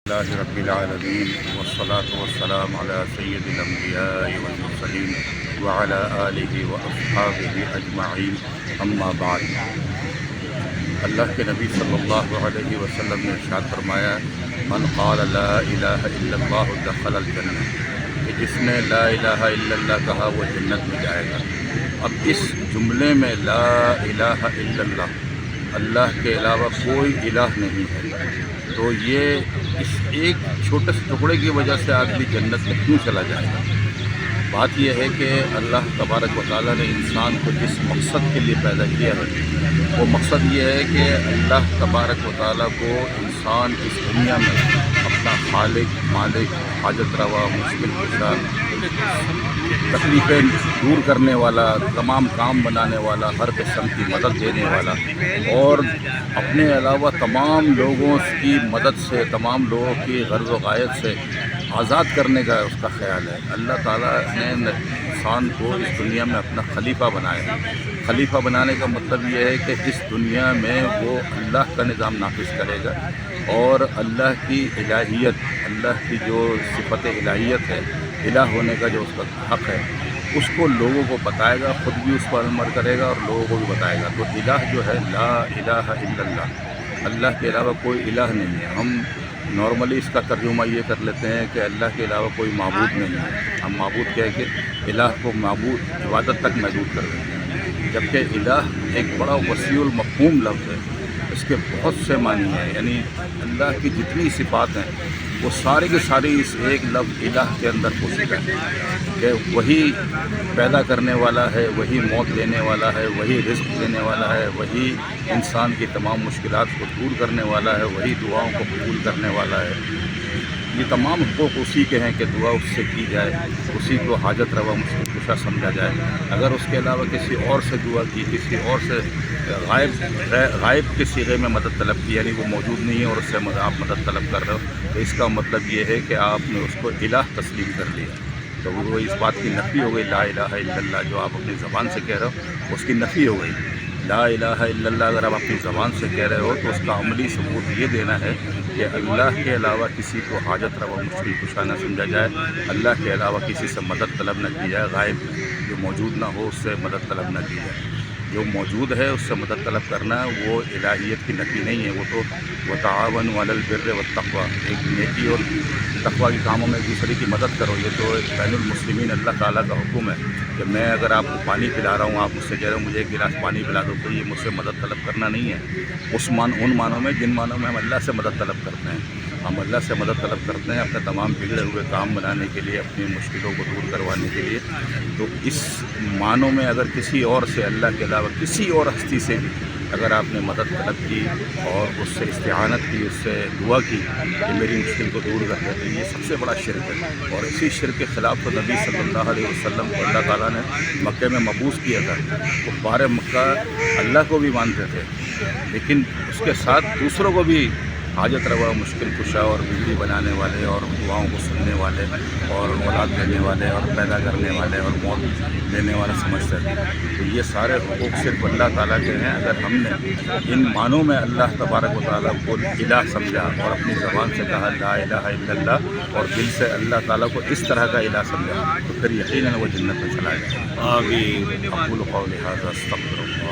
اللہ رب العالمین والصلاة والسلام علی سید الانبیاء والمرسلین وعلی آلہ واصحابہ اجمعین، اما بعد۔ اللہ کے نبی صلی اللہ علیہ وسلم نے ارشاد فرمایا، من قال لا الہ الا اللہ دخل الجنہ، کہ جس نے لا الہ الا اللہ کہا وہ جنت میں جائے گا۔ اب اس جملے میں لا الہ الا اللہ، اللہ کے علاوہ کوئی الہ نہیں ہے، تو یہ اس ایک چھوٹے سے ٹکڑے کی وجہ سے آدمی جنت میں کیوں چلا جائے گا؟ بات یہ ہے کہ اللہ تبارک و تعالیٰ نے انسان کو جس مقصد کے لیے پیدا کیا ہے، وہ مقصد یہ ہے کہ اللہ تبارک و تعالیٰ کو انسان اس دنیا میں اپنا خالق، مالک، حاجت روا، مشکل کشا، تکلیفیں دور کرنے والا، تمام کام بنانے والا، ہر قسم کی مدد دینے والا، اور اپنے علاوہ تمام لوگوں کی مدد سے، تمام لوگوں کی غرض و غایت سے آزاد کرنے کا اس کا خیال ہے۔ اللہ تعالیٰ نے انسان کو اس دنیا میں اپنا خلیفہ بنایا ہے۔ خلیفہ بنانے کا مطلب یہ ہے کہ اس دنیا میں وہ اللہ کا نظام نافذ کرے گا، اور اللہ کی الہیت، اللہ کی جو صفت الہیت ہے، الہ ہونے کا جو اس کا حق ہے، اس کو لوگوں کو بتائے گا، خود بھی اس پر عمل کرے گا اور لوگوں کو بھی بتائے گا۔ تو الہ جو ہے لا الہ الا اللہ، اللہ کے علاوہ کوئی الہ نہیں ہے۔ ہم نارملی اس کا ترجمہ یہ کر لیتے ہیں کہ اللہ کے علاوہ کوئی معبود نہیں ہے، ہم معبود کہہ کے الہ کو معبود، عبادت تک محدود کر دیتے ہیں، جبکہ الہ ایک بڑا وسیع المفہوم لفظ ہے، اس کے بہت سے معنی ہیں، یعنی اللہ کی جتنی صفات ہیں وہ ساری کی ساری اس ایک لفظ الہ کے اندر پوشیدہ ہے، کہ وہی پیدا کرنے والا ہے، وہی موت دینے والا ہے، وہی رزق دینے والا ہے، وہی انسان کی تمام مشکلات کو دور کرنے والا ہے، وہی دعاؤں کو قبول کرنے والا ہے۔ یہ تمام حقوق اسی کے ہیں کہ دعا اس سے کی جائے، اسی کو حاجت روا مشکل کشا سمجھا جائے۔ اگر اس کے علاوہ کسی اور سے دعا کی، کسی اور سے غائب کے صیغے میں مدد طلب کی، یعنی وہ موجود نہیں ہے اور اس سے آپ مدد طلب کر رہے ہو، تو اس کا مطلب یہ ہے کہ آپ نے اس کو الہ تسلیم کر لیا، تو وہ اس بات کی نفی ہو گئی۔ لا الہ الا اللہ جو آپ اپنی زبان سے کہہ رہے ہو، اس کی نفی ہو گئی۔ لا الہ الا اللہ اگر آپ اپنی زبان سے کہہ رہے ہو تو اس کا عملی ثبوت یہ دینا ہے کہ اللہ کے علاوہ کسی کو حاجت روا مشکل کشا نہ سمجھا جائے، اللہ کے علاوہ کسی سے مدد طلب نہ کی جائے، غائب جو موجود نہ ہو اس سے مدد طلب نہ کی جائے۔ جو موجود ہے اس سے مدد طلب کرنا وہ الہیت کی نفی نہیں ہے، وہ تو وتعاونوا علی البر والتقوی، ایک نیکی اور تقوی کے کاموں میں ایک دوسرے کی مدد کرو۔ یہ تو ایک بین المسلمین اللہ تعالیٰ کا حکم ہے کہ میں اگر آپ کو پانی پلا رہا ہوں، آپ مجھ سے کہہ رہے ہو مجھے ایک گلاس پانی پلا دو، تو یہ مجھ سے مدد طلب کرنا نہیں ہے ان معنوں میں جن معنوں میں ہم اللہ سے مدد طلب کرتے ہیں۔ ہم اللہ سے مدد طلب کرتے ہیں اپنے تمام بگڑے ہوئے کام بنانے کے لیے، اپنی مشکلوں کو دور کروانے کے لیے۔ تو اس معنوں میں اگر کسی اور سے، اللہ کے علاوہ کسی اور ہستی سے بھی اگر آپ نے مدد طلب کی اور اس سے استعانت کی، اس سے دعا کی کہ میری مشکل کو دور کر دے، تو یہ سب سے بڑا شرک ہے۔ اور اسی شرک کے خلاف تو نبی صلی اللہ علیہ وسلم کو اللہ تعالیٰ نے مکے میں مبعوث کیا تھا۔ کفار مکہ اللہ کو بھی مانتے تھے، لیکن اس کے ساتھ دوسروں کو بھی حاجت روا مشکل کشا اور بجلی بنانے والے اور دعاؤں کو سننے والے اور اولاد دینے والے اور پیدا کرنے والے اور موت دینے والے سمجھتے تھے۔ تو یہ سارے حقوق صرف اللہ تعالیٰ کے ہیں۔ اگر ہم نے ان معنوں میں اللہ تبارک و تعالیٰ کو الہ سمجھا اور اپنی زبان سے کہا لا الہ الا اللہ، اور دل سے اللہ تعالیٰ کو اس طرح کا الہ سمجھا، تو پھر یقیناً وہ جنت میں چلا جائے۔ آمین۔ اقول قولی ھذا استغفر اللہ